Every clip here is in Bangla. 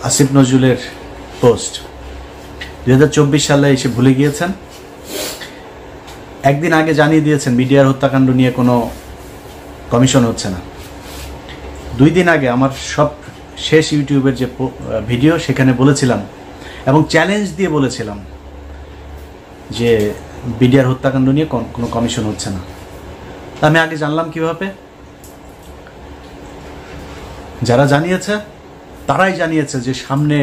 আসিফ নজরুলের পোস্ট 2024 সালে এসে ভুলে গিয়েছেন। একদিন আগে জানিয়ে দিয়েছেন মিডিয়ার হত্যাকাণ্ড নিয়ে কোনো কমিশন হচ্ছে না। 2 দিন আগে আমার সব শেষ ইউটিউবের যে ভিডিও সেখানে বলেছিলাম এবং চ্যালেঞ্জ দিয়ে বলেছিলাম যে মিডিয়ার হত্যাকাণ্ড নিয়ে কোনো কমিশন হচ্ছে না। আমি আগে জানলাম কিভাবে? যারা জানিয়েছে তারাই জানিয়েছে যে সামনে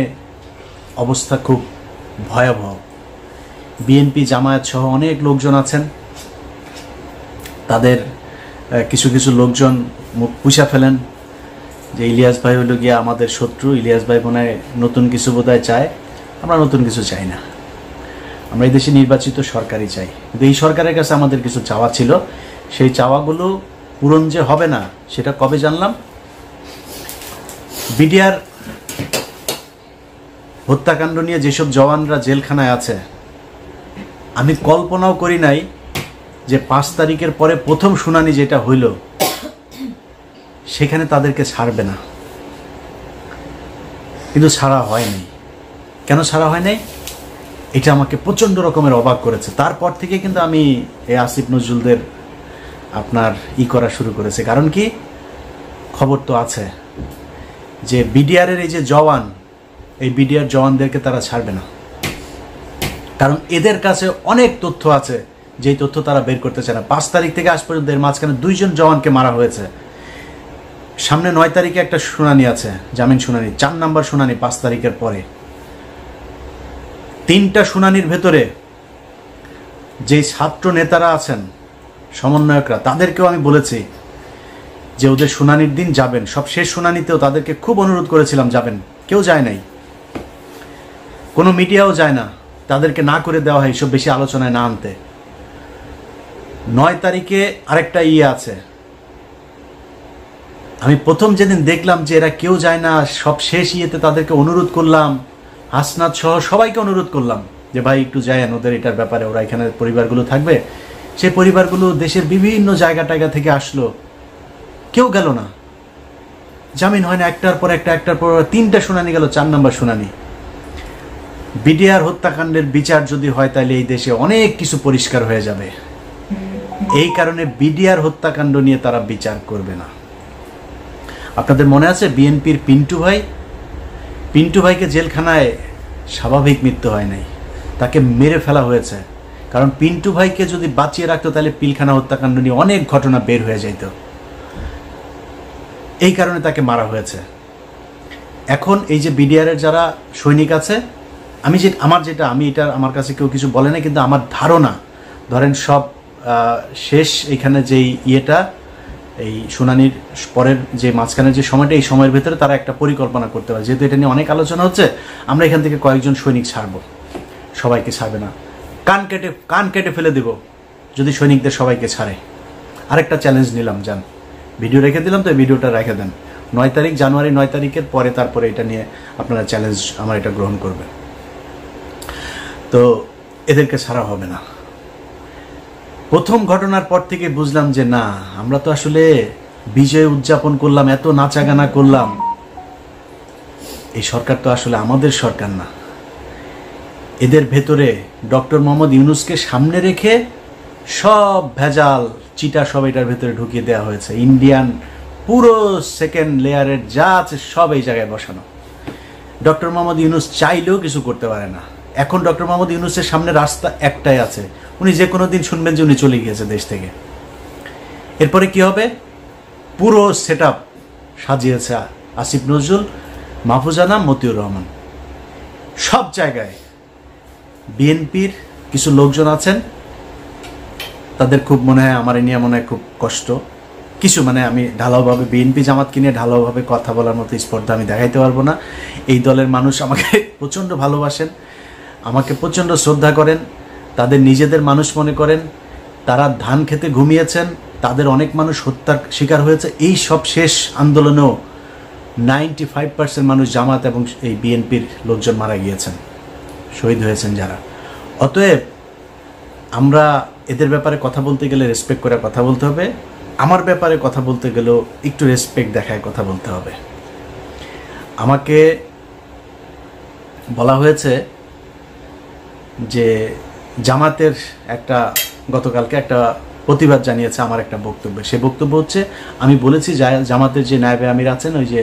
অবস্থা খুব ভয়াবহ। বিএনপি জামায়াত সহ অনেক লোকজন আছেন, তাদের কিছু কিছু লোকজন মুখ পুষা ফেলেন যে ইলিয়াস ভাই হলো গিয়ে আমাদের শত্রু, ইলিয়াস ভাই মনে হয় নতুন কিছু বোধহয় চায়। আমরা নতুন কিছু চাই না, আমরা এই দেশে নির্বাচিত সরকারই চাই। কিন্তু এই সরকারের কাছে আমাদের কিছু চাওয়া ছিল, সেই চাওয়াগুলো পূরণ যে হবে না সেটা কবে জানলাম? বিডিআর হত্যাকাণ্ড নিয়ে যেসব জওয়ানরা জেলখানায় আছে, আমি কল্পনাও করি নাই যে 5 তারিখের পরে প্রথম শুনানি যেটা হইল সেখানে তাদেরকে ছাড়বে না। কিন্তু ছাড়া হয়নি। কেন ছাড়া হয় নাই? এটা আমাকে প্রচণ্ড রকমের অবাক করেছে। তারপর থেকে কিন্তু আমি এই আসিফ নজরুলদের আপনার করা শুরু করেছে। কারণ কি, খবর তো আছে যে বিডিআরের এই যে জওয়ান, এই বিডিআর জওয়ানদেরকে তারা ছাড়বে না। কারণ এদের কাছে অনেক তথ্য আছে যেই তথ্য তারা বের করতে চায় না। 5 তারিখ থেকে আজ পর্যন্ত এর মাঝখানে 2 জন জওয়ানকে মারা হয়েছে। সামনে 9 তারিখে একটা শুনানি আছে, জামিন শুনানি, 4 নম্বর শুনানি 5 তারিখের পরে। 3টা শুনানির ভেতরে যে ছাত্র নেতারা আছেন, সমন্বয়করা, তাদেরকেও আমি বলেছি যে ওদের শুনানির দিন যাবেন। সব শেষ শুনানিতেও তাদেরকে খুব অনুরোধ করেছিলাম যাবেন, কেউ যায় নাই, কোনো মিডিয়াও যায় না, তাদেরকে না করে দেওয়া হয়, সব বেশি আলোচনায় না আনতে। 9 তারিখে আরেকটা আছে। আমি প্রথম যেদিন দেখলাম যে এরা কেউ যায় না, সব শেষ তাদেরকে অনুরোধ করলাম, হাসনাত সহ সবাইকে অনুরোধ করলাম যে ভাই একটু যায়েন ওদের এটার ব্যাপারে, ওরা এখানে পরিবারগুলো থাকবে। সেই পরিবারগুলো দেশের বিভিন্ন জায়গা থেকে আসলো, কেউ গেল না। জামিন হয় না, একটার পর 3টা শুনানি গেল, 4 নম্বর শুনানি। বিডিআর হত্যাকাণ্ডের বিচার যদি হয় তাহলে এই দেশে অনেক কিছু পরিষ্কার হয়ে যাবে। এই কারণে বিডিআর হত্যাকাণ্ড নিয়ে তারা বিচার করবে না। আপনাদের মনে আছে বিএনপির পিন্টু ভাইকে জেলখানায় স্বাভাবিক মৃত্যু হয় নাই, তাকে মেরে ফেলা হয়েছে। কারণ পিন্টু ভাইকে যদি বাঁচিয়ে রাখতো তাহলে পিলখানা হত্যাকাণ্ড নিয়ে অনেক ঘটনা বের হয়ে যাইত, এই কারণে তাকে মারা হয়েছে। এখন এই যে বিডিআরের যারা সৈনিক আছে, আমি এটা আমার কাছে কেউ কিছু বলে না, কিন্তু আমার ধারণা, ধরেন সব শেষ এখানে যেই এই শুনানির পরের যে মাঝখানের যে সময়টা, এই সময়ের ভেতরে তারা একটা পরিকল্পনা করতে পারে। যেহেতু এটা নিয়ে অনেক আলোচনা হচ্ছে, আমরা এখান থেকে কয়েকজন সৈনিক ছাড়বো, সবাইকে ছাড়বে না, কান কেটে ফেলে দেব যদি সৈনিকদের সবাইকে ছাড়ে। আরেকটা চ্যালেঞ্জ নিলাম, যান, ভিডিও রেখে দিলাম, তো ভিডিওটা রেখে দেন। 9 তারিখ, জানুয়ারি 9 তারিখের পরে তারপরে এটা নিয়ে আপনারা চ্যালেঞ্জ আমার এটা গ্রহণ করবেন। তো এদেরকে ছাড়া হবে না। প্রথম ঘটনার পর থেকে বুঝলাম যে না, আমরা তো আসলে বিজয় উদযাপন করলাম, এত নাচাগানা করলাম, এই সরকার তো আসলে আমাদের সরকার না। এদের ভেতরে ডক্টর মোহাম্মদ ইউনূসকে সামনে রেখে সব ভেজাল চিটা সব এটার ভেতরে ঢুকিয়ে দেওয়া হয়েছে। ইন্ডিয়ান পুরো সেকেন্ড লেয়ারের যা আছে সব এই জায়গায় বসানো। ডক্টর মোহাম্মদ ইউনূস চাইলেও কিছু করতে পারে না। এখন ডক্টর মোহাম্মদ ইউনূসের সামনে রাস্তা একটাই আছে, উনি যে কোনো দিন শুনবেন যে উনি চলে গিয়েছে দেশ থেকে। এরপরে কি হবে? পুরো সেট আপ সাজিয়েছে আসিফ নজরুল, মাহফুজানা, মতিউর রহমান। সব জায়গায় বিএনপির কিছু লোকজন আছেন, তাদের খুব মনে হয় আমার নিয়ে মনে হয় খুব কষ্ট কিছু, মানে আমি ঢালাওভাবে বিএনপি জামাতকে নিয়ে ঢালাওভাবে কথা বলার মতো স্পর্ধা আমি দেখাইতে পারবো না। এই দলের মানুষ আমাকে প্রচণ্ড ভালোবাসেন, আমাকে প্রচণ্ড শ্রদ্ধা করেন, তাদের নিজেদের মানুষ মনে করেন। তারা ধান খেতে ঘুমিয়েছেন, তাদের অনেক মানুষ হত্যার শিকার হয়েছে। এই সব শেষ আন্দোলনেও 95% মানুষ জামাত এবং এই বিএনপির লোকজন মারা গিয়েছেন, শহীদ হয়েছেন যারা। অতএব আমরা এদের ব্যাপারে কথা বলতে গেলে রেসপেক্ট করে কথা বলতে হবে, আমার ব্যাপারে কথা বলতে গেলেও একটু রেসপেক্ট দেখায় কথা বলতে হবে। আমাকে বলা হয়েছে যে জামাতের একটা গতকালকে একটা প্রতিবাদ জানিয়েছে আমার একটা বক্তব্য। সেই বক্তব্য হচ্ছে, আমি বলেছি জামাতের যে নায়েবে আমির আছেন ওই যে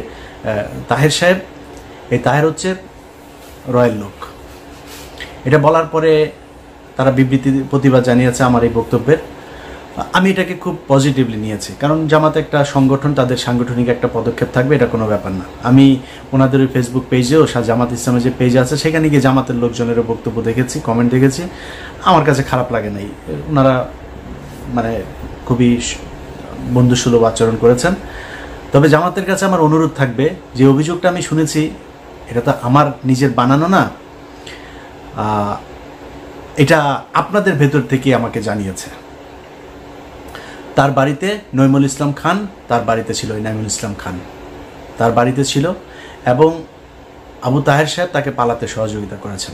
তাহের সাহেব, এই তাহের হচ্ছে রয়্যাল লোক। এটা বলার পরে তারা প্রতিবাদ জানিয়েছে আমার এই বক্তব্যের। আমি এটাকে খুব পজিটিভলি নিয়েছি, কারণ জামাত একটা সংগঠন, তাদের সাংগঠনিক একটা পদক্ষেপ থাকবে, এটা কোনো ব্যাপার না। আমি ওনাদের ওই ফেসবুক পেজেও জামাত ইসলামের যে পেজ আছে সেখানে গিয়ে জামাতের লোকজনেরও বক্তব্য দেখেছি, কমেন্ট দেখেছি, আমার কাছে খারাপ লাগে নাই। ওনারা মানে খুবই বন্ধুসুলভ আচরণ করেছেন। তবে জামাতের কাছে আমার অনুরোধ থাকবে, যে অভিযোগটা আমি শুনেছি এটা তো আমার নিজের বানানো না, এটা আপনাদের ভেতর থেকে আমাকে জানিয়েছে। তার বাড়িতে নইমুল ইসলাম খান, তার বাড়িতে ছিল ইনামুল ইসলাম খান, তার বাড়িতে ছিল, এবং আবু তাহের সাহেব তাকে পালাতে সহযোগিতা করেছেন।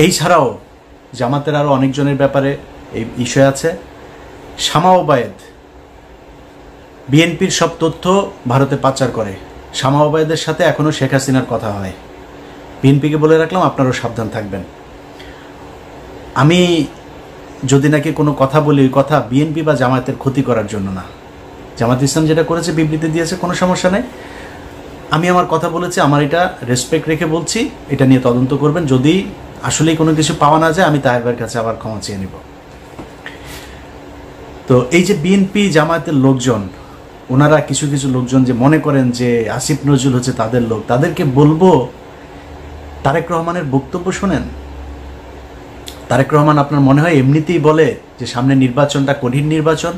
এই ছাড়াও জামাতের আরও অনেকজনের ব্যাপারে এই বিষয় আছে। শামা ওবায়েদ বিএনপির সব তথ্য ভারতে পাচার করে। শামা ওবায়েদের সাথে এখনও শেখ হাসিনার কথা হয়। বিএনপিকে বলে রাখলাম, আপনারাও সাবধান থাকবেন। আমি যদি নাকি কোনো কথা বলি, ওই কথা বিএনপি বা জামায়াতের ক্ষতি করার জন্য না। জামাত ইসলাম যেটা করেছে, বিবৃতি দিয়েছে, কোনো সমস্যা নেই। আমি আমার কথা বলেছি, আমার এটা রেসপেক্ট রেখে বলছি, এটা নিয়ে তদন্ত করবেন। যদি আসলেই কোনো কিছু পাওয়া না যায়, আমি তাহের ভাইয়ের কাছে আবার ক্ষমা চেয়ে নিব। তো এই যে বিএনপি জামায়াতের লোকজন, ওনারা কিছু কিছু লোকজন যে মনে করেন যে আসিফ নজরুল হচ্ছে তাদের লোক, তাদেরকে বলবো তারেক রহমানের বক্তব্য শোনেন। তারেক রহমান আপনার মনে হয় এমনিতেই বলে যে সামনে নির্বাচনটা কঠিন নির্বাচন?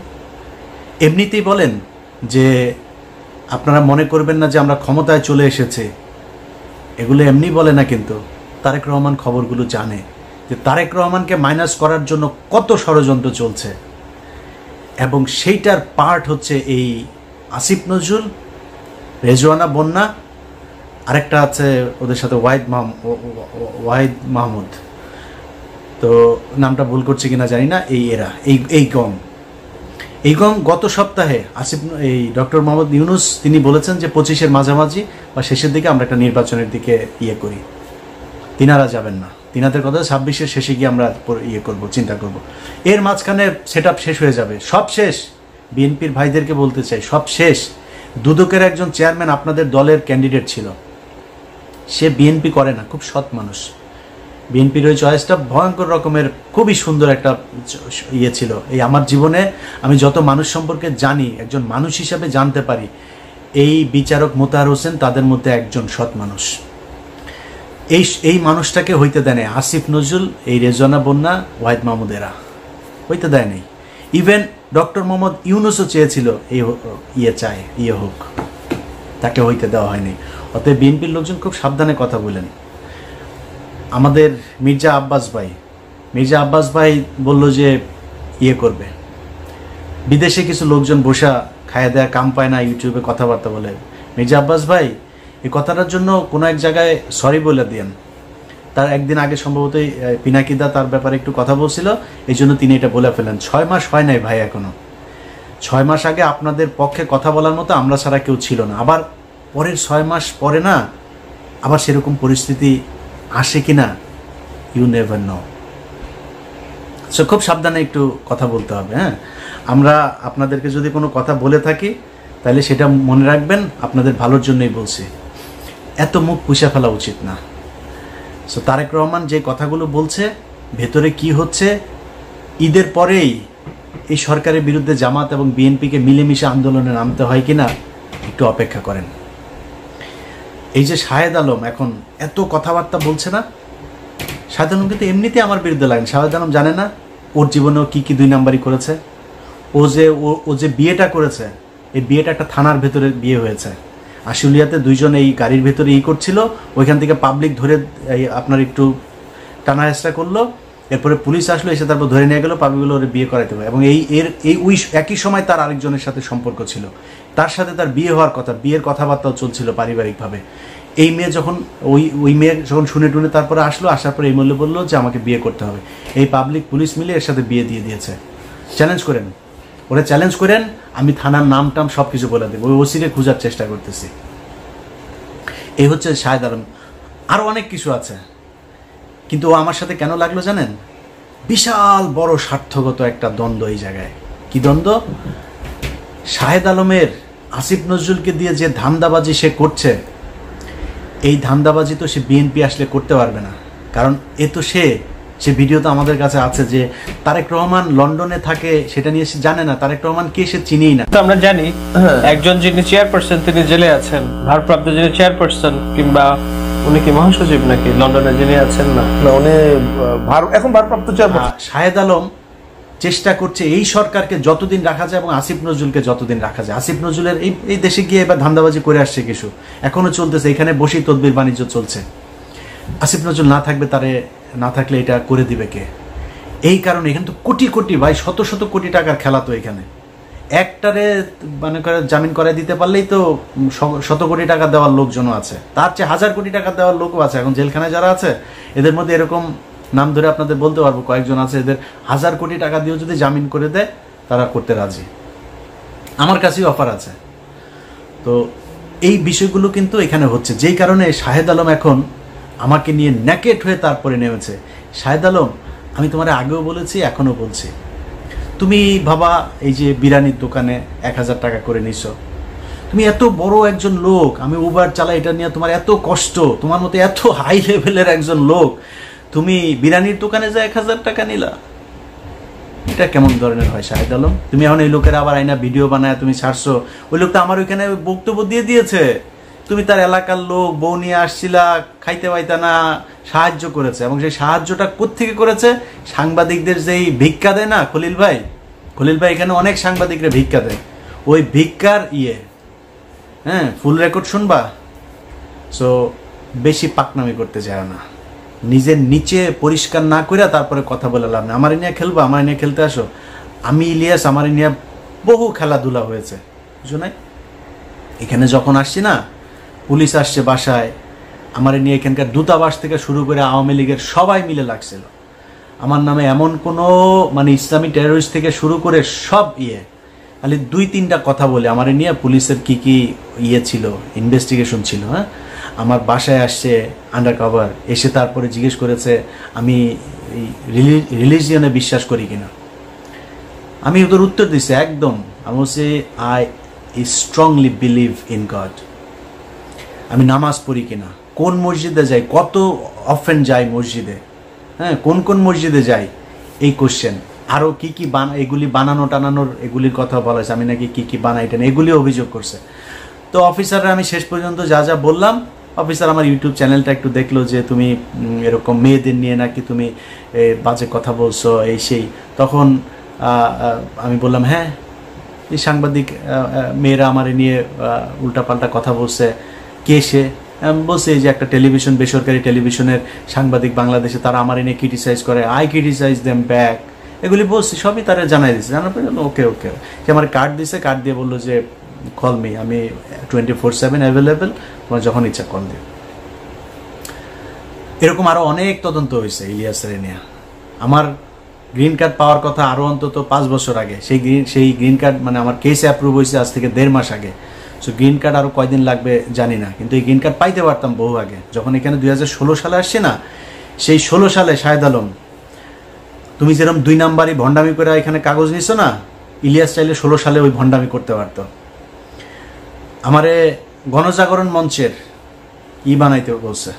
এমনিতেই বলেন যে আপনারা মনে করবেন না যে আমরা ক্ষমতায় চলে এসেছে? এগুলো এমনি বলে না, কিন্তু তারেক রহমান খবরগুলো জানে যে তারেক রহমানকে মাইনাস করার জন্য কত ষড়যন্ত্র চলছে, এবং সেইটার পার্ট হচ্ছে এই আসিফ নজরুল, রেজওয়ানা বন্যা, আরেকটা আছে ওদের সাথে ওয়াহিদ মাহমুদ, তো নামটা ভুল করছে কিনা জানি না। এই গং গত সপ্তাহে এই ডক্টর মোহাম্মদ ইউনূস তিনি বলেছেন যে 25-এর মাঝামাঝি বা শেষের দিকে আমরা একটা নির্বাচনের দিকে করি। তিনারা যাবেন না, তিনাদের কথা 26-এর শেষে গিয়ে আমরা করব, চিন্তা করব। এর মাঝখানে সেটআপ শেষ হয়ে যাবে, সব শেষ। বিএনপির ভাইদেরকে বলতে চাই, সব শেষ। দুদকের একজন চেয়ারম্যান আপনাদের দলের ক্যান্ডিডেট ছিল, সে বিএনপি করে না, খুব সৎ মানুষ। বিএনপির ওই চয়েসটা ভয়ঙ্কর রকমের খুবই সুন্দর একটা ছিল। এই আমার জীবনে আমি যত মানুষ সম্পর্কে জানি, একজন মানুষ হিসাবে জানতে পারি, এই বিচারক মোতাহার হোসেন তাদের মধ্যে একজন সৎ মানুষ। এই মানুষটাকে হইতে দেয় নাই আসিফ নজরুল, এই রেজওয়ানা বন্যা, ওয়াহিদ মাহমুদ, এরা হইতে দেয় নাই। ইভেন ডক্টর মোহাম্মদ ইউনূসও চেয়েছিল এই হোক, তাকে হইতে দেওয়া হয়নি। অতএব বিএনপির লোকজন খুব সাবধানে কথা বলেন। আমাদের মির্জা আব্বাস ভাই বলল যে করবে। বিদেশে কিছু লোকজন বসা খায়া দেয়া কাম পায় না, ইউটিউবে কথাবার্তা বলে। মির্জা আব্বাস ভাই এই কথাটার জন্য কোনো এক জায়গায় সরি বলে দিয়েন। তার একদিন আগে সম্ভবতই পিনাকিদা তার ব্যাপারে একটু কথা বলছিল, এই জন্য তিনি এটা বলে ফেলেন। 6 মাস হয় নাই ভাই এখনো। 6 মাস আগে আপনাদের পক্ষে কথা বলার মতো আমরা ছাড়া কেউ ছিল না। আবার পরের 6 মাস পরে না আবার সেরকম পরিস্থিতি আসে কিনা, ইউ নেভার নো। সো খুব সাবধানে একটু কথা বলতে হবে। হ্যাঁ, আমরা আপনাদেরকে যদি কোনো কথা বলে থাকি তাহলে সেটা মনে রাখবেন, আপনাদের ভালোর জন্যই বলছি। এত মুখ পুষে ফেলা উচিত না। সো তারেক রহমান যে কথাগুলো বলছে, ভেতরে কি হচ্ছে, ঈদের পরেই এই সরকারের বিরুদ্ধে জামাত এবং বিএনপিকে মিলেমিশে আন্দোলনে নামতে হয় কিনা একটু অপেক্ষা করেন। এই যে শাহেদ আলম এখন এত কথাবার্তা বলছে না, শাহেদ আলম কিন্তু এমনিতে আমার বিরুদ্ধে লাগেন। শাহেদ আলম জানে না ওর জীবনেও কি 2 নাম্বারই করেছে। ও যে বিয়েটা করেছে, এই বিয়েটা একটা থানার ভেতরে বিয়ে হয়েছে। আশুলিয়াতে 2 জন এই গাড়ির ভেতরে করছিল, ওইখান থেকে পাবলিক ধরে আপনার একটু টানা হেঁচড়া করলো, এরপরে পুলিশ আসলো, এসে তারপর ধরে নিয়ে গেলো, পাবলিকগুলো ওর বিয়ে করাইতে হবে। এবং একই সময় তার আরেকজনের সাথে সম্পর্ক ছিল, তার সাথে তার বিয়ে হওয়ার কথা, বিয়ের কথাবার্তাও চলছিল পারিবারিকভাবে। এই মেয়ে যখন ওই মেয়ে যখন শুনে টুনে তারপরে আসার পরে এই মূল্য বললো যে আমাকে বিয়ে করতে হবে। এই পাবলিক পুলিশ মিলে এর সাথে বিয়ে দিয়ে দিয়েছে। চ্যালেঞ্জ করেন, ওরা চ্যালেঞ্জ করেন, আমি থানার নাম টাম সব কিছু বলে দেবো। ওই ওসিরে খোঁজার চেষ্টা করতেছি। এই হচ্ছে শাহেদ আলম। আরও অনেক কিছু আছে, কিন্তু ও আমার সাথে কেন লাগলো জানেন? বিশাল বড় স্বার্থগত একটা দ্বন্দ্ব এই জায়গায়। কি দ্বন্দ্ব? শাহেদ আলমের আসিফ নজরুলকে দিয়ে যে ধান্দাবাজি সে করছে, এই ধান্দাবাজি তো সে বিএনপি আসলে করতে পারবে না। কারণ এ তো সে ভিডিও তো আমাদের কাছে আছে যে তারেক রহমান লন্ডনে থাকে, সেটা নিয়ে সে জানে না। তারেক রহমান কে সে চিনিই না। তো আমরা জানি একজন যিনি চেয়ারপারসন তিনি জেলে আছেন, ভারপ্রাপ্ত যিনি চেয়ারপারসন, কিংবা উনি কি মহাসচিব নাকি লন্ডনে যিনি আছেন? না, উনি এখন ভারপ্রাপ্ত চেয়ারপারসন। শাহেদ আলম চেষ্টা করছে এই সরকারকে যতদিন রাখা যায় এবং আসিফ নজরুলকে যতদিন রাখা যায়। আসিফ নজরুলের এই দেশে গিয়ে এবার ধান্দাবাজি করে আসছে কিছু, এখনো চলতেছে, এখানে বসেই তদবির বাণিজ্য চলছে। আসিফ নজরুল না থাকবে, তারে না থাকলে এটা করে দিবে কে? এই কারণে এখানে তো কোটি কোটি, ভাই শত শত কোটি টাকার খেলা। তো এখানে একটারে মানে করে জামিন করাই দিতে পারলেই তো শত কোটি টাকা দেওয়ার লোকজনও আছে, তার চেয়ে 1000 কোটি টাকা দেওয়ার লোকও আছে। এখন জেলখানায় যারা আছে এদের মধ্যে এরকম নাম ধরে আপনাদের বলতে পারবো, কয়েকজন আছে, এদের 1000 কোটি টাকা দিয়েও যদি জামিন করে দেয় তারা করতে রাজি। আমার কাছেই অফার আছে। তো এই বিষয়গুলো কিন্তু এখানে হচ্ছে, যেই কারণে শাহেদ আলম এখন আমাকে নিয়ে ন্যাকেট হয়ে তারপরে নেমেছে। শাহেদ আলম, আমি তোমার আগেও বলেছি, এখনও বলছি, তুমি ভাবা এই যে বিরিয়ানির দোকানে 1000 টাকা করে নিছ, তুমি এত বড় একজন লোক, আমি উবার চালাই, এটা নিয়ে তোমার এত কষ্ট, তোমার মতো এত হাই লেভেলের একজন লোক, তুমি বিরিয়ানির দোকানে যা 1000 টাকা নিলা, এটা কেমন ধরনের হয় শাহেদ আলম? তুমি এখন এই লোকের আবার আইনা ভিডিও বানায় তুমি ছাড়ছো। ওই লোকটা আমার ওইখানে বক্তব্য দিয়ে দিয়েছে, তুমি তার এলাকার লোক, বউ নিয়ে আসছিলা, খাইতে পাইতা না, সাহায্য করেছে। এবং সেই সাহায্যটা কোত্থেকে করেছে? সাংবাদিকদের যেই ভিক্ষা দেয় না খলিল ভাই এখানে অনেক সাংবাদিকরা ভিক্ষা দেয়, ওই ভিক্ষার হ্যাঁ, ফুল রেকর্ড শুনবা। সো বেশি পাকনামি করতে চায় না, নিজের নিচে পরিষ্কার না করে তারপরে কথা বলে লাভ না। আমার নিয়ে খেলবা, আমার নিয়ে খেলতে আসো। আমি ইলিয়াস, আমার নিয়ে বহু খেলাধুলা হয়েছে, বুঝো নাই? এখানে যখন আসছি না, পুলিশ আসছে বাসায়, আমার নিয়ে এখানকার দূতাবাস থেকে শুরু করে আওয়ামী লীগের সবাই মিলে লাগছিল আমার নামে। এমন কোনো মানে ইসলামী টেরোরিস্ট থেকে শুরু করে সব খালি 2-3টা কথা বলে আমার নিয়ে পুলিশের কি কি ছিল, ইনভেস্টিগেশন ছিল। হ্যাঁ, আমার বাসায় আসছে আন্ডার কভার, এসে তারপরে জিজ্ঞেস করেছে আমি রিলিজিয়নে বিশ্বাস করি কিনা। আমি ওদের উত্তর দিচ্ছি একদম, আমি বলছি I strongly believe in god. আমি নামাজ পড়ি কিনা, কোন মসজিদে যাই, কত অফেন যাই মসজিদে, হ্যাঁ, কোন কোন মসজিদে যাই, এই কোশ্চেন। আরও কি কি এগুলি বানানো টানানোর এগুলির কথা বলা হয়েছে, আমি নাকি কি কি বানাই টানাই, এগুলি অভিযোগ করছে। তো অফিসাররা আমি শেষ পর্যন্ত যা যা বললাম, অফিসার আমার ইউটিউব চ্যানেলটা একটু দেখলো যে তুমি এরকম মেয়েদের নিয়ে নাকি তুমি বাজে কথা বলছো, এই সেই। তখন আমি বললাম হ্যাঁ, এই সাংবাদিক মেয়েরা আমার নিয়ে উল্টাপাল্টা কথা বলছে। কে সে? বলছে এই যে একটা টেলিভিশন, বেসরকারি টেলিভিশনের সাংবাদিক বাংলাদেশে, তারা আমার নিয়ে ক্রিটিসাইজ করে, আই ক্রিটিসাইজ দেম ব্যাক, এগুলি বলছি, সবই তারা জানাই দিচ্ছে। জানার পরে ওকে সে আমার কার্ড দিছে, কার্ড দিয়ে বললো যে কল মি, আমি 24/7 অ্যাভেলেবেল, তোমার যখন ইচ্ছা কল দিও। এরকম আরও অনেক তদন্ত হয়েছে ইলিয়াসের নিয়ে। আমার গ্রিন কার্ড পাওয়ার কথা আরও অন্তত 5 বছর আগে, সেই গ্রিন কার্ড মানে আমার কেস অ্যাপ্রুভ হয়েছে আজ থেকে 1.5 মাস আগে। সো গ্রিন কার্ড আরও কয়দিন লাগবে জানি না, কিন্তু এই গ্রিন কার্ড পাইতে পারতাম বহু আগে। যখন এখানে 2016 সালে আসছে না, সেই 16 সালে শাহেদ আলম, তুমি যেরকম 2 নাম্বারই ভণ্ডামি করে এখানে কাগজ নিছো না, ইলিয়াস চাইলে 16 সালে ওই ভণ্ডামি করতে পারতো। আমারে গণজাগরণ মঞ্চের বানাইতে বলছে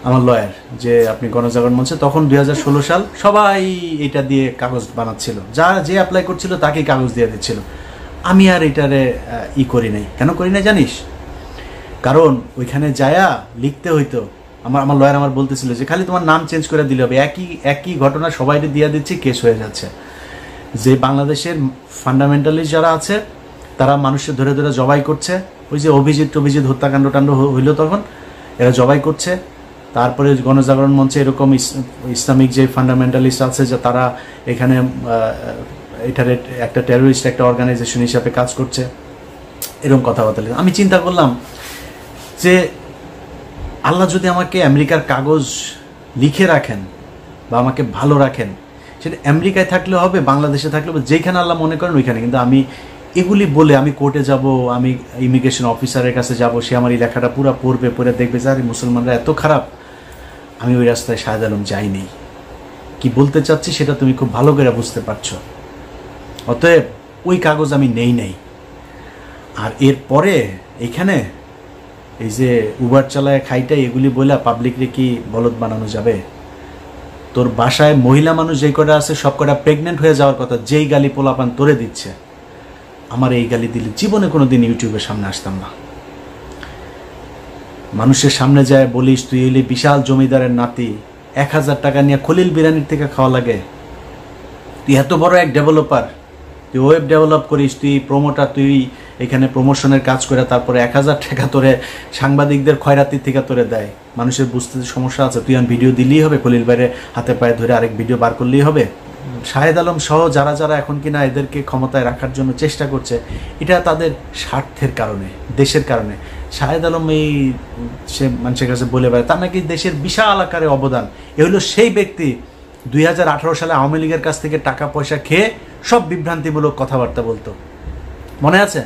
আমার লয়ার, যে আপনি গণজাগরণ মঞ্চে, তখন 2016 সাল, সবাই এটা দিয়ে কাগজ বানাচ্ছিল, যে অ্যাপ্লাই করছিল তাকেই কাগজ দিয়ে দিচ্ছিল। আমি আর এটারে করি নাই। কেন করি না জানিস? কারণ ওইখানে যায়া লিখতে হইতো, আমার লয়ার আমার বলতেছিল যে খালি তোমার নাম চেঞ্জ করে দিলে হবে, একই ঘটনা সবাই দিয়ে দিচ্ছি, কেস হয়ে যাচ্ছে। যে বাংলাদেশের ফান্ডামেন্টালিস্ট যারা আছে তারা মানুষের ধরে ধরে জবাই করছে, ওই যে অভিজিৎ হত্যাকাণ্ড হইল, তখন এরা জবাই করছে। তারপরে গণজাগরণ মঞ্চে এরকম ইসলামিক যে ফান্ডামেন্টালিস্ট আছে, যে তারা এখানে এটার একটা টেরোরিস্ট একটা অর্গানাইজেশন হিসাবে কাজ করছে, এরকম কথাবার্তা। আমি চিন্তা করলাম যে আল্লাহ যদি আমাকে আমেরিকার কাগজ লিখে রাখেন বা আমাকে ভালো রাখেন, সেটা আমেরিকায় থাকলে হবে, বাংলাদেশে থাকলে হবে, যেখানে আল্লাহ মনে করেন ওইখানে। কিন্তু আমি এগুলি বলে আমি কোর্টে যাব, আমি ইমিগ্রেশন অফিসারের কাছে যাব, সে আমার এই লেখাটা পুরো পড়বে, পড়ে দেখবে যে আরে মুসলমানরা এত খারাপ। আমি ওই রাস্তায় শাহেদ আলম যাইনি। কি বলতে চাচ্ছি সেটা তুমি খুব ভালো করে বুঝতে পারছো। অতএব ওই কাগজ আমি নেই। আর এরপরে এখানে এই যে উবার চালায় খাইটাই এগুলি বলে পাবলিকরে কি বলদ বানানো যাবে? তোর বাসায় মহিলা মানুষ যেই কটা আছে সব কটা প্রেগনেন্ট হয়ে যাওয়ার কথা, যেই গালি পোলাপান তোরে দিচ্ছে, আমার এই গালি দিলে জীবনে কোনো দিন ইউটিউবের সামনে আসতাম না। মানুষের সামনে যায় বলিস তুই এলি বিশাল জমিদারের নাতি, 1000 টাকা নিয়ে খলিল বিরিয়ানির থেকে খাওয়া লাগে। তুই এত বড় এক ডেভেলপার, তুই ওয়েব ডেভেলপ করিস, তুই প্রমোটার, তুই এখানে প্রমোশনের কাজ করে তারপরে 1000 টাকা তোরে সাংবাদিকদের খয়রাতির থেকে তোরে দেয়। মানুষের বুঝতে সমস্যা আছে, তুই আর ভিডিও দিলেই হবে, খলিল বাইরে হাতে পায়ে ধরে আরেক ভিডিও বার করলেই হবে। শাহেদ আলম সহ যারা যারা এখন কিনা এদেরকে ক্ষমতায় রাখার জন্য চেষ্টা করছে, এটা তাদের স্বার্থের কারণে, দেশের কারণে। শাহেদ আলম এই সে মানুষের কাছে বলে বেড়ায় তার নাকি দেশের বিশাল আকারে অবদান। এ হলো সেই ব্যক্তি 2018 সালে আওয়ামী লীগের কাছ থেকে টাকা পয়সা খেয়ে সব বিভ্রান্তিমূলক কথাবার্তা বলতো, মনে আছে?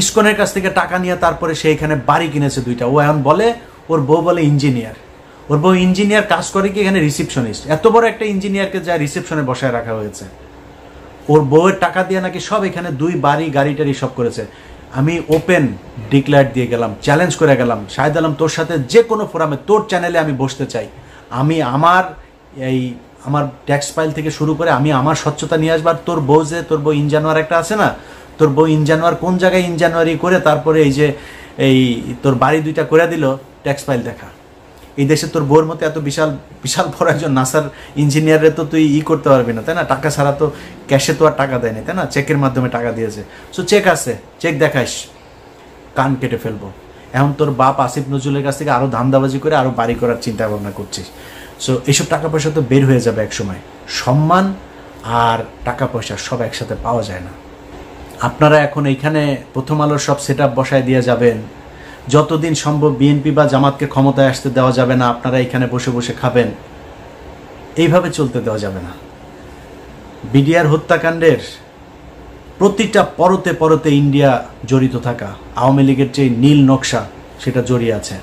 ইসকনের কাছ থেকে টাকা নিয়ে তারপরে সে এখানে বাড়ি কিনেছে 2টা। ও এখন বলে ওর বউ বলে ইঞ্জিনিয়ার, ওর বউ ইঞ্জিনিয়ার কাজ করে কি এখানে রিসেপশনিস্ট। এত বড় একটা ইঞ্জিনিয়ারকে যা রিসেপশনে বসায় রাখা হয়েছে, ওর বউয়ের টাকা দিয়ে নাকি সব এখানে 2 বাড়ি গাড়ি টাড়ি সব করেছে। আমি ওপেন ডিক্লেয়ার দিয়ে গেলাম, চ্যালেঞ্জ করে গেলাম, শাহেদ আলম তোর সাথে যে কোনো ফোরামে তোর চ্যানেলে আমি বসতে চাই। আমি আমার ট্যাক্স ফাইল থেকে শুরু করে আমি আমার স্বচ্ছতা নিয়ে আসবার। তোর বউ ইনজানুয়ার একটা আছে না, তোর বউ ইনজানুয়ার কোন জায়গায় ইনজানুয়ারি করে তারপরে এই তোর বাড়ি 2টা করে দিল, ট্যাক্স ফাইল দেখা। এই দেশে তোর বউর মতো এত বিশাল বিশাল বড় একজন নাসার ইঞ্জিনিয়ারে তো তুই করতে পারবি না, তাই না? টাকা ছাড়া তো ক্যাশে তো আর টাকা দেয় না, তাই না? চেকের মাধ্যমে টাকা দিয়েছে। সো চেক আছে, চেক দেখাইস, কান কেটে ফেলবো। এখন তোর বাপ আসিফ নজরুলের কাছ থেকে আরও ধান্দাবাজি করে আরও বাড়ি করার চিন্তা ভাবনা করছিস। সো এইসব টাকা পয়সা তো বের হয়ে যাবে এক সময়। সম্মান আর টাকা পয়সা সব একসাথে পাওয়া যায় না। আপনারা এখন এইখানে প্রথম আলোর সব সেট আপ বসায় দিয়ে যাবেন, যতদিন সম্ভব বিএনপি বা জামাতকে ক্ষমতায় আসতে দেওয়া যাবে না, আপনারা এখানে বসে বসে খাবেন, এইভাবে চলতে দেওয়া যাবে না। বিডিআর হত্যাকাণ্ডের প্রতিটা পরতে পরতে ইন্ডিয়া জড়িত থাকা, আওয়ামী লীগের যে নীল নকশা সেটা জড়িয়ে আছে।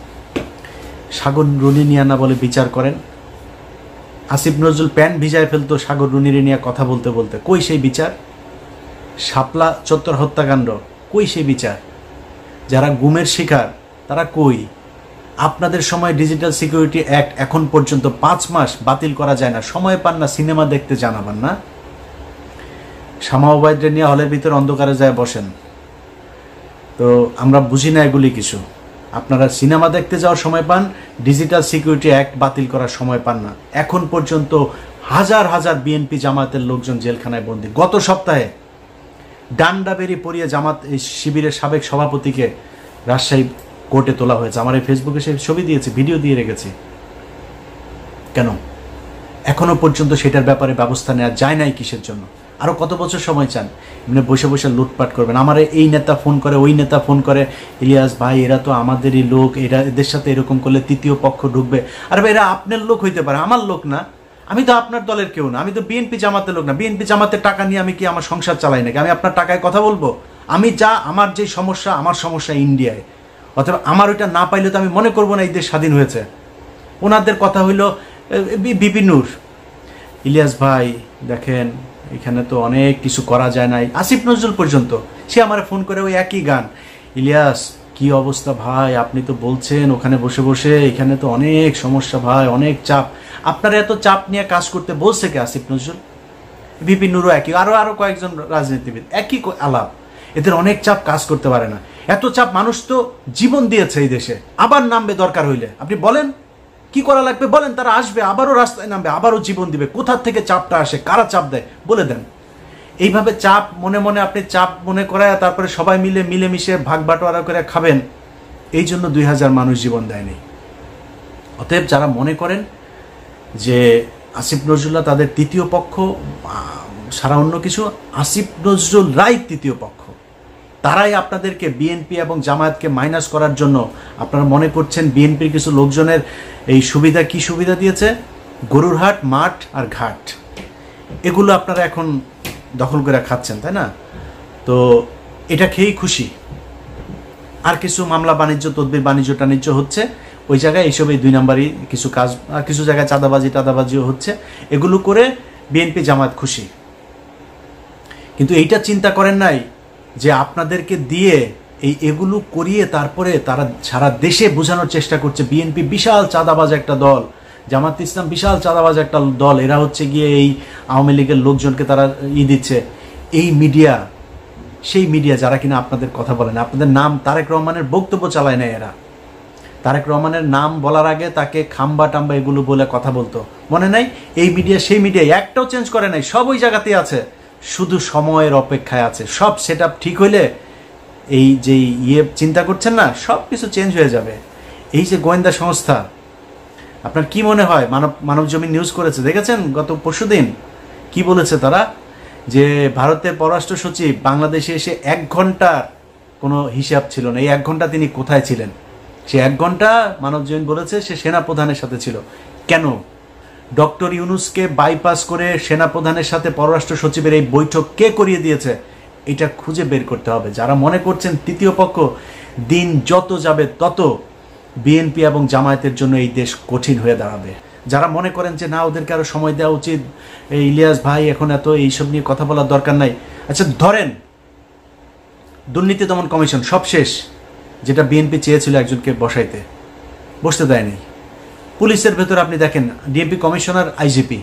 সাগর রুনিনিয়ানা বলে বিচার করেন, আসিফ নজরুল প্যান্ট ভিজায় ফেলতো সাগর রুনিরে নিয়ে কথা বলতে বলতে, কই সেই বিচার? শাপলা চত্বর হত্যাকাণ্ড, কই সেই বিচার? যারা গুমের শিকার তারা কই? আপনাদের সময় ডিজিটাল সিকিউরিটি অ্যাক্ট এখন পর্যন্ত 5 মাস বাতিল করা যায় না, সময় পান না সিনেমা দেখতে, জানাবেন না? শামা ওবায়দরে নিয়ে হলের ভিতরে অন্ধকারে যায় বসেন, তো আমরা বুঝি না এগুলি কিছু। আপনারা সিনেমা দেখতে যাওয়ার সময় পান, ডিজিটাল সিকিউরিটি অ্যাক্ট বাতিল করার সময় পান না। এখন পর্যন্ত হাজার হাজার বিএনপি জামাতের লোকজন জেলখানায় বন্দী। গত সপ্তাহে ডান্ডা বেরিয়ে পড়িয়ে জামাত শিবিরের সাবেক সভাপতিকে রাজশাহী কোর্টে তোলা হয়েছে। আমার এই ফেসবুকে সেই ছবি দিয়েছি, ভিডিও দিয়ে রেখেছি। কেন এখনো পর্যন্ত সেটার ব্যাপারে ব্যবস্থা নেওয়া যায় নাই? কিসের জন্য? আরও কত বছর সময় চান? এমনি বসে বসে লুটপাট করবেন। আমার এই নেতা ফোন করে, ওই নেতা ফোন করে, ইলিয়াস ভাই এরা তো আমাদেরই লোক, এদের সাথে এরকম করলে তৃতীয় পক্ষ ঢুকবে। আর ভাই এরা আপনার লোক হইতে পারে, আমার লোক না। আমি তো আপনার দলের কেউ না, আমি তো বিএনপি জামাতের লোক না। বিএনপি জামাতের টাকা নিয়ে আমি কি আমার সংসার চালাই নাকি? আমি আপনার টাকায় কথা বলবো? আমি আমার যে সমস্যা, আমার সমস্যা ইন্ডিয়ায়। অথবা আমার ওইটা না পাইলে তো আমি মনে করবো না এই দেশ স্বাধীন হয়েছে। ওনাদের কথা হইল বিপি নূর, ইলিয়াস ভাই দেখেন এখানে তো অনেক কিছু করা যায় নাই। আসিফ নজরুল পর্যন্ত সে আমার ফোন করে ওই একই গান, ইলিয়াস কি অবস্থা ভাই, আপনি তো বলছেন ওখানে বসে বসে, এখানে তো অনেক সমস্যা ভাই, অনেক চাপ। আপনারা এত চাপ নিয়ে কাজ করতে বলছে কে? আসিফ নজরুল, বিপি নূরও একই, আরো কয়েকজন রাজনীতিবিদ একই আলাপ। এদের অনেক চাপ, কাজ করতে পারে না। এত চাপ, মানুষ তো জীবন দিয়েছে এই দেশে, আবার নামবে দরকার হইলে। আপনি বলেন কি করা লাগবে, বলেন, তারা আসবে, আবারও রাস্তায় নামবে, আবারও জীবন দিবে। কোথা থেকে চাপটা আসে, কারা চাপ দেয় বলে দেন। এইভাবে চাপ মনে মনে আপনি চাপ মনে করায় তারপরে সবাই মিলেমিশে ভাগ বাটোয়ারা করে খাবেন, এই জন্য 2000 মানুষ জীবন দেয়নি। অতএব যারা মনে করেন যে আসিফ নজরুল্লাহ তাদের তৃতীয় পক্ষ সারা অন্য কিছু, আসিফ নজরুল রায় তৃতীয় পক্ষ। তারাই আপনাদেরকে বিএনপি এবং জামায়াতকে মাইনাস করার জন্য আপনারা মনে করছেন বিএনপির কিছু লোকজনের এই সুবিধা, কি সুবিধা দিয়েছে? গরুরহাট, মাঠ আর ঘাট, এগুলো আপনারা এখন দখল করে খাচ্ছেন, তাই না? তো এটা খেয়েই খুশি। আর কিছু মামলা বাণিজ্য তদবির বাণিজ্য হচ্ছে ওই জায়গায়, এইসব এই 2 নাম্বারই কিছু কাজ, আর কিছু জায়গায় চাঁদাবাজিও হচ্ছে। এগুলো করে বিএনপি জামায়াত খুশি। কিন্তু এইটা চিন্তা করেন নাই যে আপনাদেরকে দিয়ে এগুলো করিয়ে তারপরে তারা সারা দেশে বোঝানোর চেষ্টা করছে বিএনপি বিশাল চাঁদাবাজ একটা দল, জামাত ইসলাম বিশাল চাঁদাবাজ একটা দল, এরা হচ্ছে গিয়ে এই আওয়ামী লীগের লোকজনকে তারা দিচ্ছে। এই মিডিয়া, সেই মিডিয়া যারা কিনা আপনাদের কথা বলে না, আপনাদের নাম তারেক রহমানের বক্তব্য চালায় না এরা। তারেক রহমানের নাম বলার আগে তাকে খাম্বা টাম্বা এগুলো বলে কথা বলতো, মনে নাই? এই মিডিয়া সেই মিডিয়া একটাও চেঞ্জ করে নাই, সব ওই জায়গাতেই আছে, শুধু সময়ের অপেক্ষায় আছে। সব সেট ঠিক হইলে এই যে চিন্তা করছেন না, সব কিছু চেঞ্জ হয়ে যাবে। এই যে গোয়েন্দা সংস্থা, আপনার কি মনে হয়? মানব জমিন নিউজ করেছে, দেখেছেন গত পরশুদিন কি বলেছে তারা? যে ভারতের পররাষ্ট্র সচিব বাংলাদেশে এসে 1 ঘন্টা কোনো হিসাব ছিল না। এই 1 ঘন্টা তিনি কোথায় ছিলেন? সে 1 ঘন্টা মানব জমিন বলেছে সে সেনাপ্রধানের সাথে ছিল। কেন? ডক্টর ইউনূসকে বাইপাস করে সেনাপ্রধানের সাথে পররাষ্ট্র সচিবের এই বৈঠক কে করিয়ে দিয়েছে? এটা খুঁজে বের করতে হবে। যারা মনে করছেন তৃতীয় পক্ষ, দিন যত যাবে তত বিএনপি এবং জামায়াতের জন্য এই দেশ কঠিন হয়ে দাঁড়াবে। যারা মনে করেন যে না, ওদেরকে আরো সময় দেওয়া উচিত, ইলিয়াস ভাই এখন এত এইসব নিয়ে কথা বলার দরকার নাই। আচ্ছা ধরেন দুর্নীতি দমন কমিশন সব শেষ, যেটা বিএনপি চেয়েছিল একজনকে বসতে দেয়নি। পুলিশের ভেতরে আপনি দেখেন ডিএমপি কমিশনার, আইজিপি,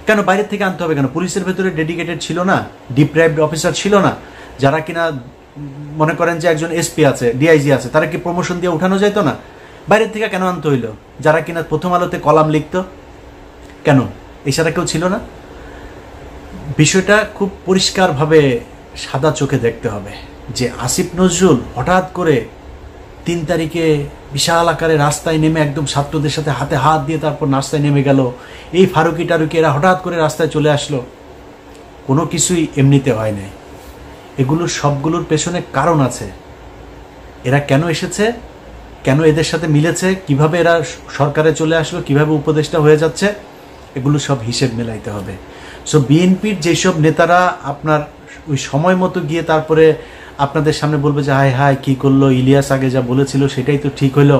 কেন বাইরের থেকে আনতে হবে? কেন পুলিশের ভেতরে ডেডিকেটেড ছিল না, ডিপ্রাইভড অফিসার ছিল না, যারা কিনা মনে করেন যে একজন এসপি আছে, ডিআইজি আছে, তারা কি প্রমোশন দিয়ে উঠানো যাইতো না? বাইরের থেকে কেন আনতে হইলো? যারা কিনা প্রথম আলোতে কলাম লিখতো, কেন এছাড়া কেউ ছিল না? বিষয়টা খুব পরিষ্কারভাবে সাদা চোখে দেখতে হবে যে আসিফ নজরুল হঠাৎ করে 3 তারিখে বিশাল আকারে রাস্তায় নেমে একদম ছাত্রদের সাথে হাতে হাত দিয়ে তারপর রাস্তায় নেমে গেল। এই ফারুকি টারুকি এরা হঠাৎ করে রাস্তায় চলে আসলো। কোনো কিছুই এমনিতে হয় নাই। এগুলোর সবগুলোর পেছনে কারণ আছে। এরা কেন এসেছে, কেন এদের সাথে মিলেছে, কিভাবে এরা সরকারে চলে আসলো, কিভাবে উপদেষ্টা হয়ে যাচ্ছে, এগুলো সব হিসেব মেলাইতে হবে। সো বিএনপির যেসব নেতারা আপনার ওই সময় মতো গিয়ে তারপরে আপনাদের সামনে বলবে যে হায় হায় কী করলো, ইলিয়াস আগে যা বলেছিল সেটাই তো ঠিক হইলো,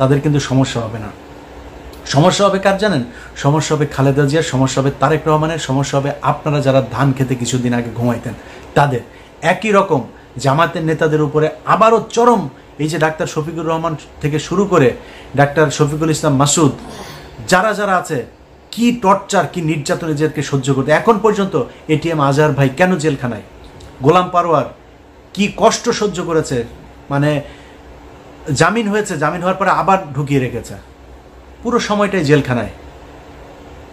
তাদের কিন্তু সমস্যা হবে না। সমস্যা হবে কার জানেন? সমস্যা হবে খালেদা জিয়ার, সমস্যা হবে তারেক রহমানের, সমস্যা হবে আপনারা যারা ধান খেতে কিছুদিন আগে ঘুমাইতেন তাদের। একই রকম জামাতের নেতাদের উপরে আবারও চরম, এই যে ডাক্তার শফিকুর রহমান থেকে শুরু করে ডাক্তার শফিকুল ইসলাম মাসুদ, যারা যারা আছে, কি টর্চার, কি নির্যাতন এদেরকে সহ্য করতে। এখন পর্যন্ত এটিএম আজহার ভাই কেন জেলখানায়, গোলাম পারওয়ার কি কষ্ট সহ্য করেছে, মানে জামিন হয়েছে, জামিন হওয়ার পরে আবার ঢুকিয়ে রেখেছে, পুরো সময়টাই জেলখানায়।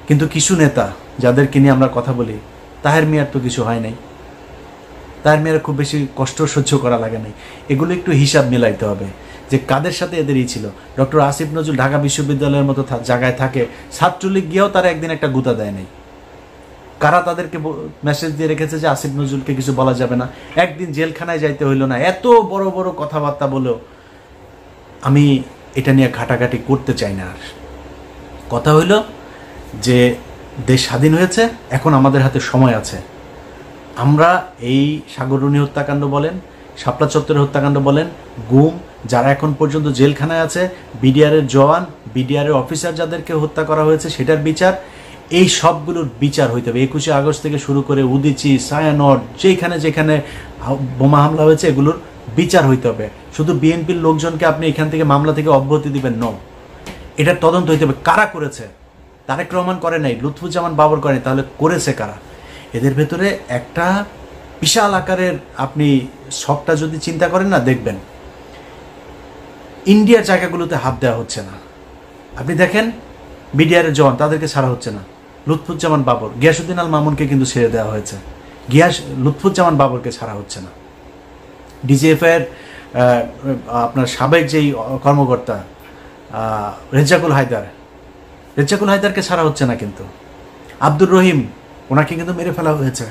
কিন্তু কিছু নেতা যাদেরকে নিয়ে আমরা কথা বলি, তাহের মিয়ার তো কিছু হয় নাই, তাহের মিয়ার খুব বেশি কষ্ট সহ্য করা লাগে নাই। এগুলো একটু হিসাব মিলাইতে হবে যে কাদের সাথে এদেরই ছিল। ডক্টর আসিফ নজরুল ঢাকা বিশ্ববিদ্যালয়ের মতো জায়গায় থাকে, ছাত্রলীগ গিয়েও তারা একদিন একটা গুতা দেয় নাই। কারা তাদেরকে মেসেজ দিয়ে রেখেছে যে আসিফ নজরুলকে কিছু বলা যাবে না, একদিন জেলখানায় যাইতে হইল না। এত বড় বড় কথাবার্তা বলেও আমি এটা নিয়ে ঘাটাঘাটি করতে চাই না। আর কথা হইল যে দেশ স্বাধীন হয়েছে, এখন আমাদের হাতে সময় আছে। আমরা এই সাগররুনি হত্যাকাণ্ড বলেন, শাপলা চত্বরের হত্যাকাণ্ড বলেন, গুম, যারা এখন পর্যন্ত জেলখানায় আছে, বিডিআরের জওয়ান, বিডিআরের অফিসার যাদেরকে হত্যা করা হয়েছে সেটার বিচার, এই সবগুলোর বিচার হইতে হবে। 21শে আগস্ট থেকে শুরু করে উদিচি, ছায়ানট, যেখানে যেখানে বোমা হামলা হয়েছে এগুলোর বিচার হইতে হবে। শুধু বিএনপির লোকজনকে আপনি এখান থেকে মামলা থেকে অব্যাহতি দিবেন ন, এটার তদন্ত হইতে হবে কারা করেছে। তারেক রহমান করে নাই, লুৎফুজ্জামান বাবর করে নাই, তাহলে করেছে কারা? এদের ভেতরে একটা বিশাল আকারের আপনি শখটা যদি চিন্তা করেন না, দেখবেন ইন্ডিয়ার জায়গাগুলোতে হাত দেওয়া হচ্ছে না। আপনি দেখেন বিডিআরের জওয়ান, তাদেরকে ছাড়া হচ্ছে না। লুৎফুজ্জামান বাবর, গিয়াসউদ্দিন আল মামুনকে কিন্তু ছেড়ে দেওয়া হয়েছে, লুৎফুজ্জামান বাবরকে ছাড়া হচ্ছে না। ডিজিএফআইয়ের আপনার সাবেক যেই কর্মকর্তা রেজ্জাকুল হায়দারকে ছাড়া হচ্ছে না। কিন্তু আব্দুর রহিম, ওনাকে কিন্তু মেরে ফেলা হয়েছে।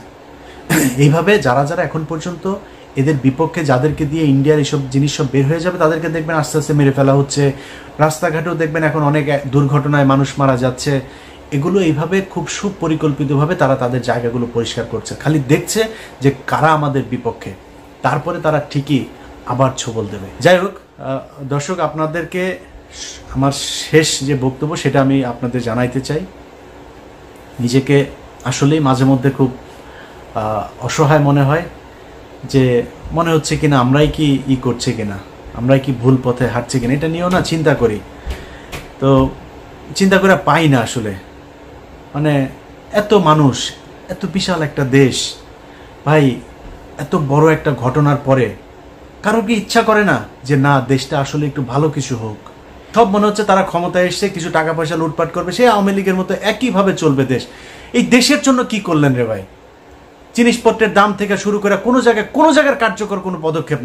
এইভাবে যারা যারা এখন পর্যন্ত এদের বিপক্ষে, যাদেরকে দিয়ে ইন্ডিয়ার এইসব জিনিস সব বের হয়ে যাবে, তাদেরকে দেখবেন আস্তে আস্তে মেরে ফেলা হচ্ছে। রাস্তাঘাটেও দেখবেন এখন অনেক দুর্ঘটনায় মানুষ মারা যাচ্ছে। এগুলো এইভাবে খুব সুপরিকল্পিতভাবে তারা তাদের জায়গাগুলো পরিষ্কার করছে, খালি দেখছে যে কারা আমাদের বিপক্ষে। তারপরে তারা ঠিকই আবার ছবল দেবে। যাই হোক দর্শক, আপনাদেরকে আমার শেষ যে বক্তব্য সেটা আমি আপনাদের জানাইতে চাই। নিজেকে আসলেই মাঝে মধ্যে খুব অসহায় মনে হয়, যে মনে হচ্ছে কিনা আমরাই কি করছি কিনা, আমরাই কি ভুল পথে হাঁটছি কিনা, এটা নিয়েও না চিন্তা করি। তো চিন্তা করে পাই না আসলে, মানে এত মানুষ, এত বিশাল একটা দেশ ভাই, এত বড় একটা ঘটনার পরে কারো কি ইচ্ছা করে না যে না, দেশটা আসলে একটু ভালো কিছু হোক? সব মনে হচ্ছে তারা ক্ষমতায় এসে কিছু টাকা পয়সা লুটপাট করবে, সেই আওয়ামী লীগের মতো একইভাবে চলবে দেশ। এই দেশের জন্য কি করলেন রে ভাই? জিনিসপত্রের দাম থেকে শুরু করে কোনো জায়গার কার্যকর কোনো পদক্ষেপ